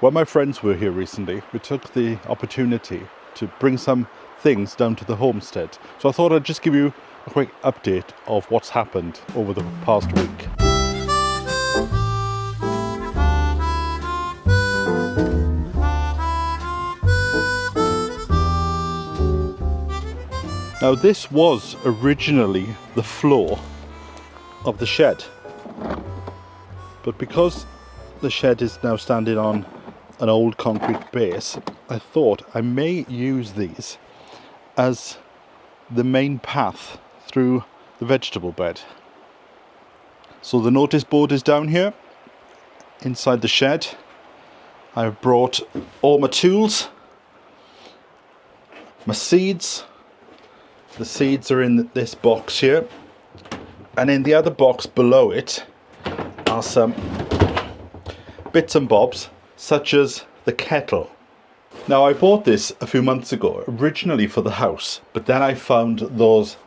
When my friends were here recently, we took the opportunity to bring some things down to the homestead. So I thought I'd just give you a quick update of what's happened over the past week. Now this was originally the floor of the shed, but because the shed is now standing on an old concrete base, I thought I may use these as the main path through the vegetable bed. So the notice board is down here inside the shed. I've brought all my tools, my seeds. The seeds are in this box here, and in the other box below it are some bits and bobs such as the kettle. Now I bought this a few months ago originally for the house, but then I found those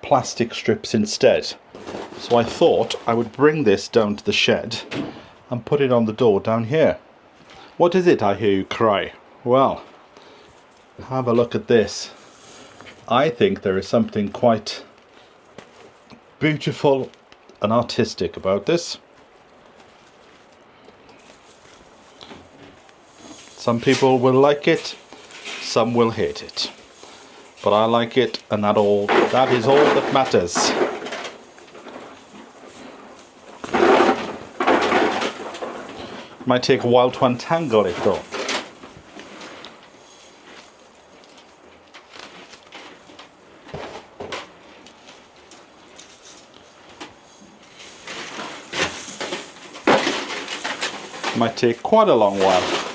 plastic strips instead. So I thought I would bring this down to the shed and put it on the door down here. What is it, I hear you cry? Well, have a look at this. I think there is something quite beautiful and artistic about this. Some people will like it, some will hate it. But I like it, and that is all that matters. Might take a while to untangle it though. Might take quite a long while.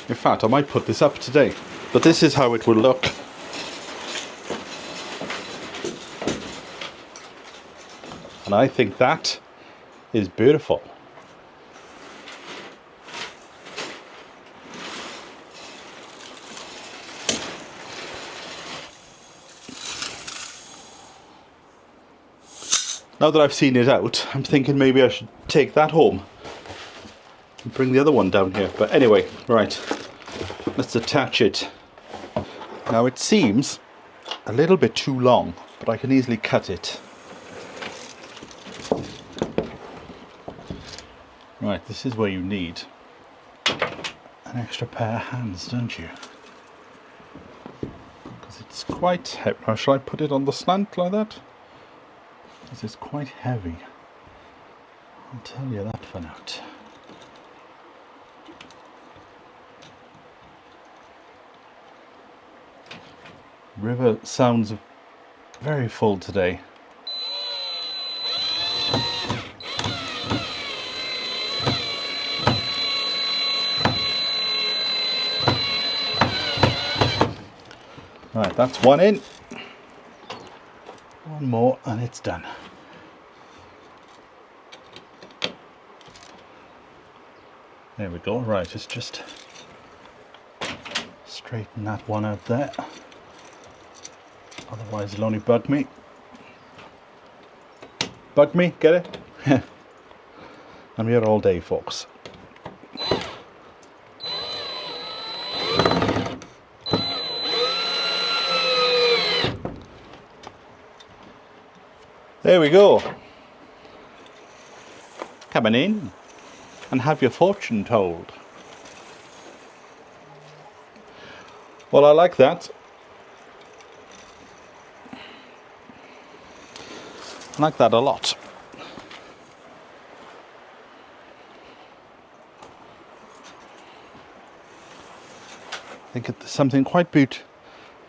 In fact, I might put this up today, but this is how it will look. And I think that is beautiful. Now that I've seen it out, I'm thinking maybe I should take that home and bring the other one down here. But anyway, right, let's attach it. Now it seems a little bit too long, but I can easily cut it. Right, this is where you need an extra pair of hands, don't you? Because it's quite heavy. Now, shall I put it on the slant like that? Because it's quite heavy. I'll tell you that for now. River sounds very full today. Right, that's one in. One more and it's done. There we go. Right, let's just straighten that one out there. Otherwise it'll only bug me. Bug me, get it? I'm here all day, folks. There we go. Coming in and have your fortune told. Well, I like that. I like that a lot. I think there's something quite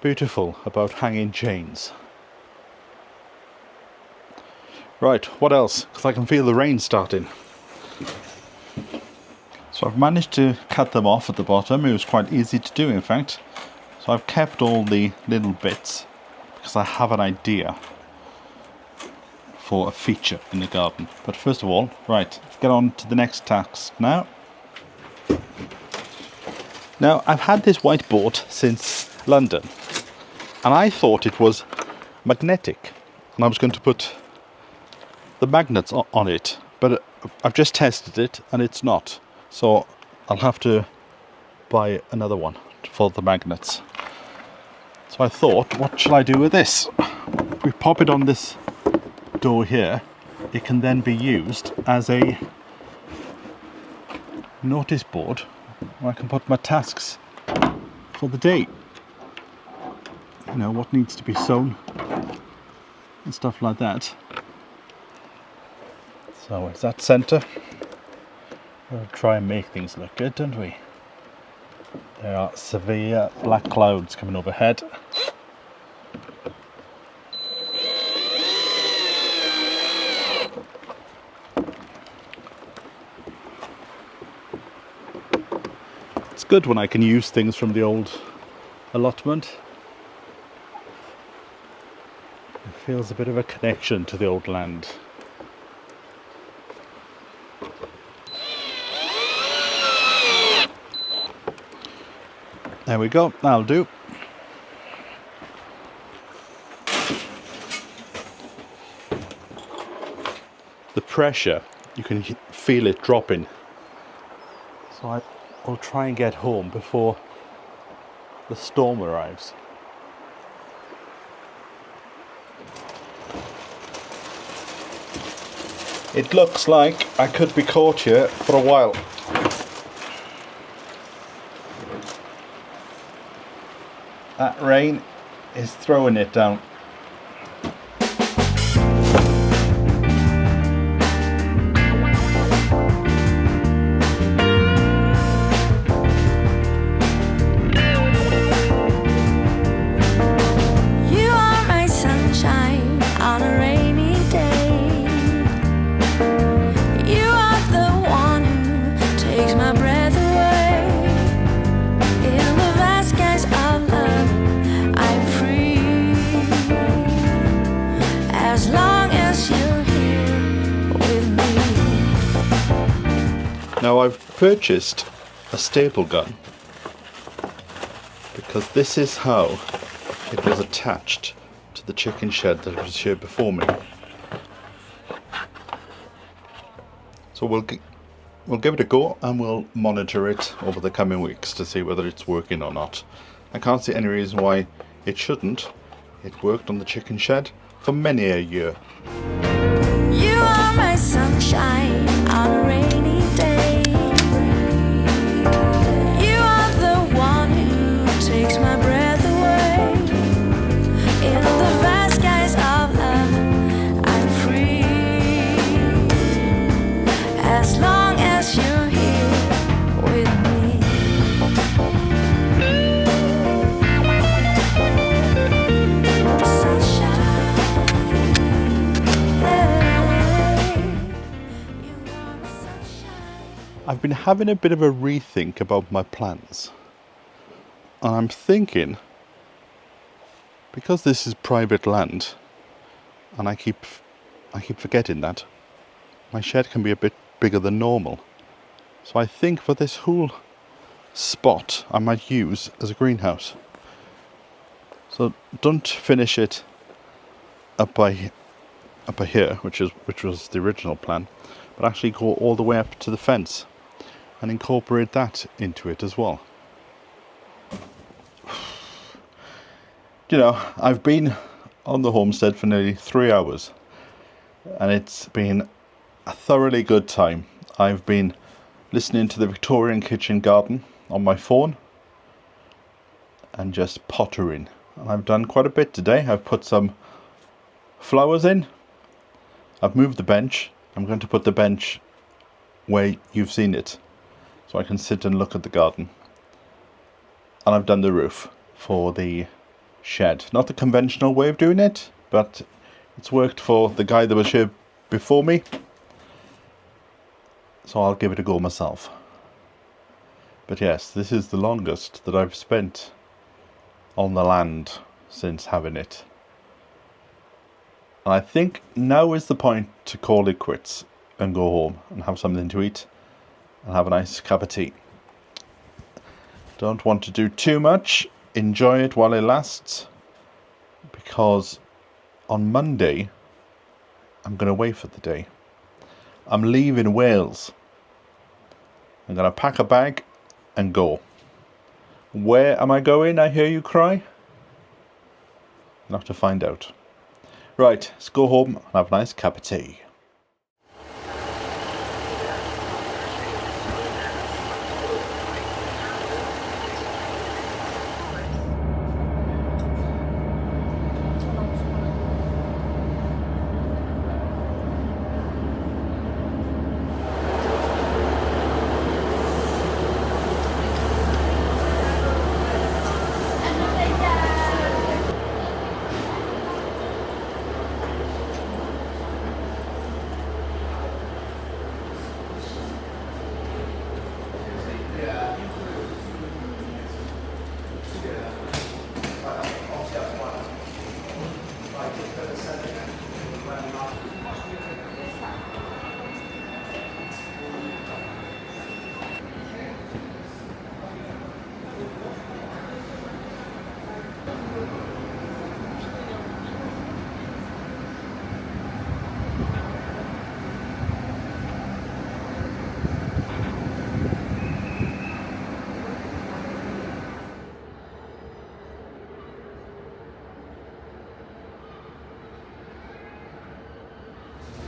beautiful about hanging chains. Right, what else? Because I can feel the rain starting. So I've managed to cut them off at the bottom. It was quite easy to do, in fact. So I've kept all the little bits because I have an idea for a feature in the garden. But first of all, right, let's get on to the next task now. Now, I've had this whiteboard since London, and I thought it was magnetic, and I was going to put the magnets on it, but I've just tested it and it's not. So I'll have to buy another one for the magnets. So I thought, what shall I do with this? If we pop it on this door here, it can then be used as a notice board where I can put my tasks for the day. You know, what needs to be sown and stuff like that. So is that centre? We'll try and make things look good, don't we? There are severe black clouds coming overhead. It's good when I can use things from the old allotment. It feels a bit of a connection to the old land. There we go, that'll do. The pressure, you can feel it dropping. So I'll try and get home before the storm arrives. It looks like I could be caught here for a while. That rain is throwing it down. You are my sunshine on a rainy day. You are the one who takes my breath away. In the vast skies of love, I'm free. As long as you're here with me. Now I've purchased a staple gun because this is how it was attached to the chicken shed that was here before me. So we'll give it a go and we'll monitor it over the coming weeks to see whether it's working or not. I can't see any reason why it shouldn't. It worked on the chicken shed for many a year. You are my sunshine on a rainy day. You are the one who takes my breath away. In the vast skies of love, I'm free. As long as you're here with me. Sunshine, hey. You are my sunshine. I've been having a bit of a rethink about my plans. And I'm thinking, because this is private land, and I keep forgetting that, my shed can be a bit bigger than normal. So I think for this whole spot I might use as a greenhouse. So don't finish it up by here, which was the original plan, but actually go all the way up to the fence and incorporate that into it as well. You know, I've been on the homestead for nearly 3 hours and it's been a thoroughly good time. I've been listening to the Victorian kitchen garden on my phone and just pottering. And I've done quite a bit today. I've put some flowers in. I've moved the bench. I'm going to put the bench where you've seen it so I can sit and look at the garden. And I've done the roof for the shed. Not the conventional way of doing it, but it's worked for the guy that was here before me. So I'll give it a go myself. But yes, this is the longest that I've spent on the land since having it. And I think now is the point to call it quits and go home and have something to eat and have a nice cup of tea. Don't want to do too much. Enjoy it while it lasts, because on Monday I'm going away for the day. I'm leaving Wales. I'm going to pack a bag and go. Where am I going, I hear you cry? You'll have to find out. Right, let's go home and have a nice cup of tea.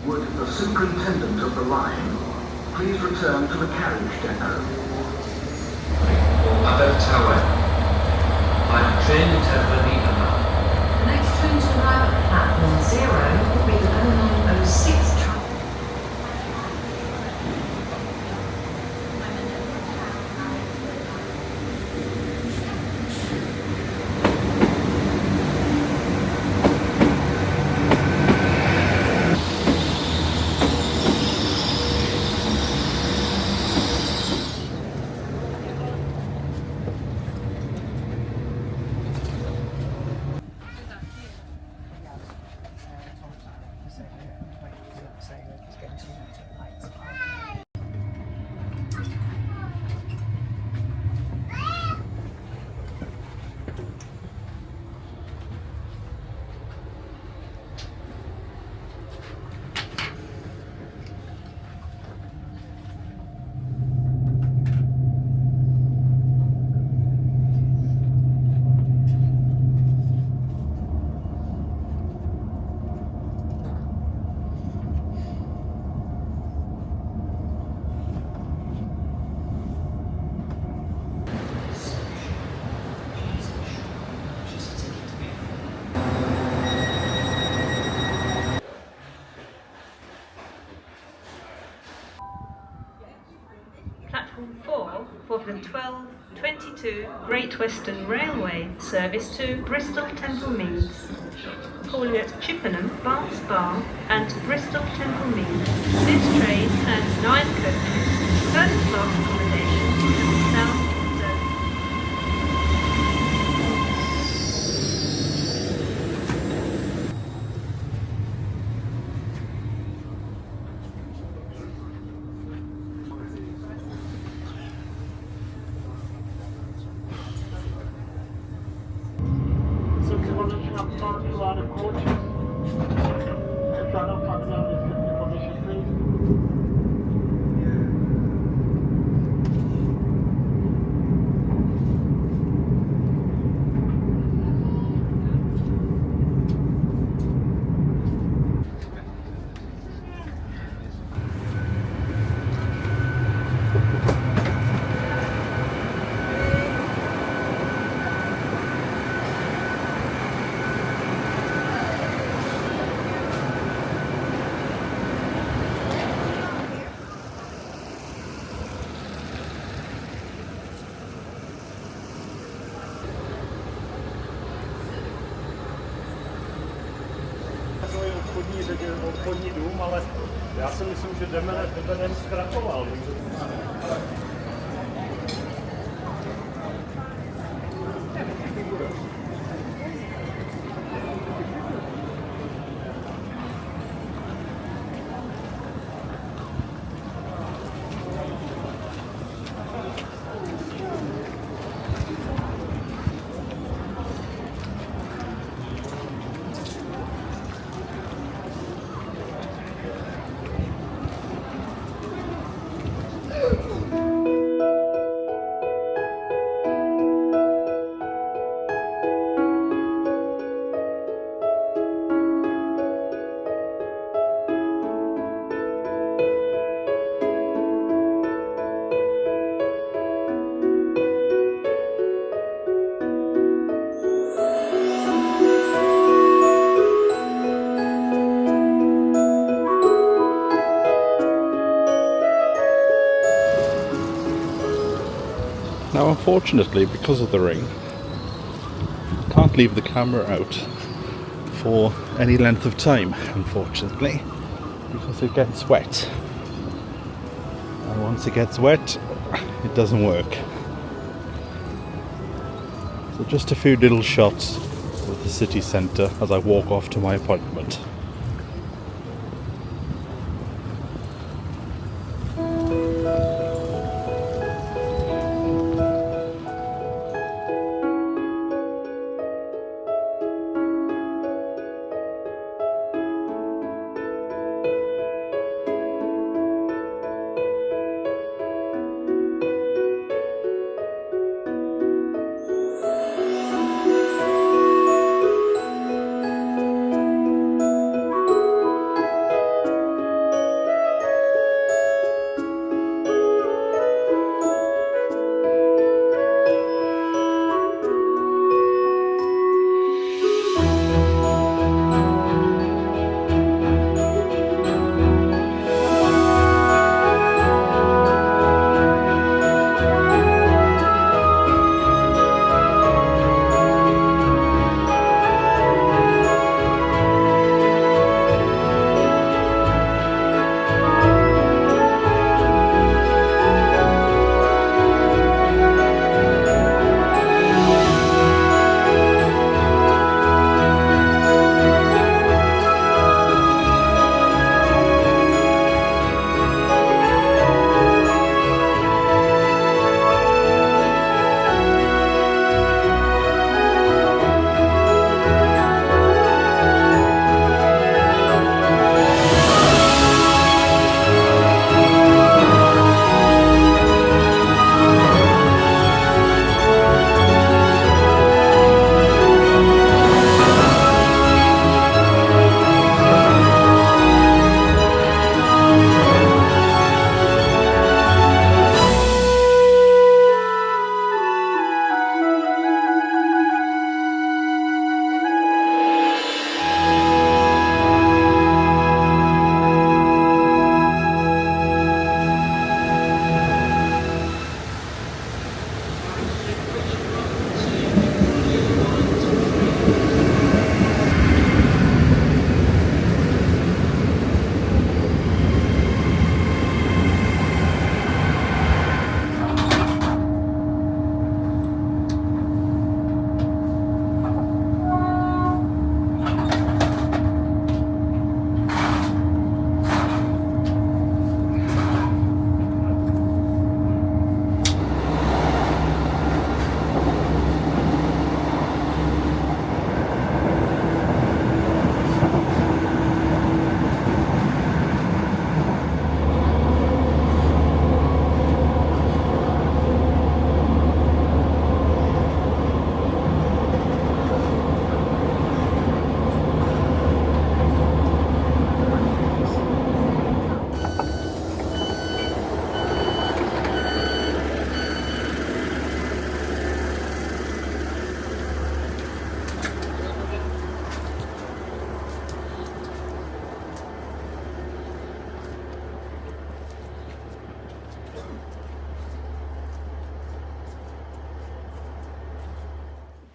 Would the superintendent of the line please return to the carriage depot? About Tower. I'm train to Manila. The next train to arrive at platform 0 will be the 0906 train. Platform 4 for the 12:22 Great Western Railway service to Bristol Temple Meads. Calling at Chippenham, Barnes Bar and Bristol Temple Meads. This train has 9 coaches, first class accommodation to the south zone. Obchodní dům, ale já si myslím, že Demenet zkrachoval. Now unfortunately, because of the rain, I can't leave the camera out for any length of time, unfortunately, because it gets wet. And once it gets wet, it doesn't work. So just a few little shots of the city centre as I walk off to my appointment.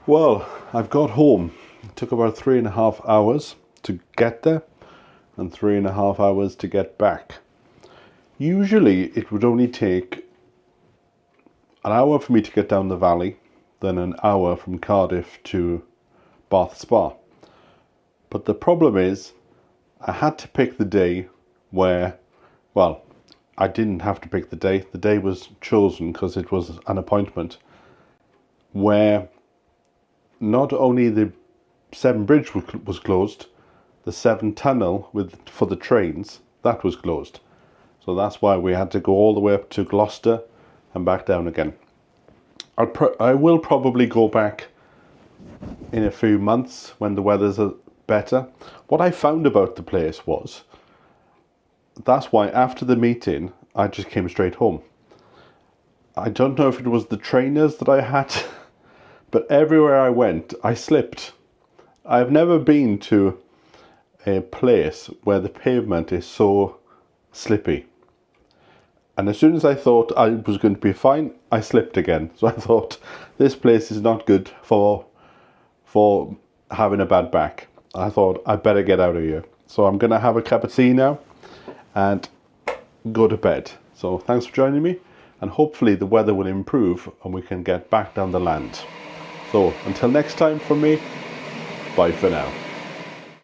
Well, I've got home. It took about 3.5 hours to get there and 3.5 hours to get back. Usually it would only take an hour for me to get down the valley, then an hour from Cardiff to Bath Spa. But the problem is I had to pick the day where, well, I didn't have to pick the day. The day was chosen because it was an appointment where not only the Severn Bridge was closed, the Severn Tunnel for the trains, that was closed. So that's why we had to go all the way up to Gloucester and back down again. I will probably go back in a few months when the weather's better. What I found about the place was, that's why after the meeting, I just came straight home. I don't know if it was the trainers that I had, but everywhere I went, I slipped. I've never been to a place where the pavement is so slippy. And as soon as I thought I was going to be fine, I slipped again. So I thought, this place is not good for having a bad back. I thought, I better get out of here. So I'm going to have a cup of tea now and go to bed. So thanks for joining me, and hopefully the weather will improve and we can get back down the land. So until next time from me, bye for now.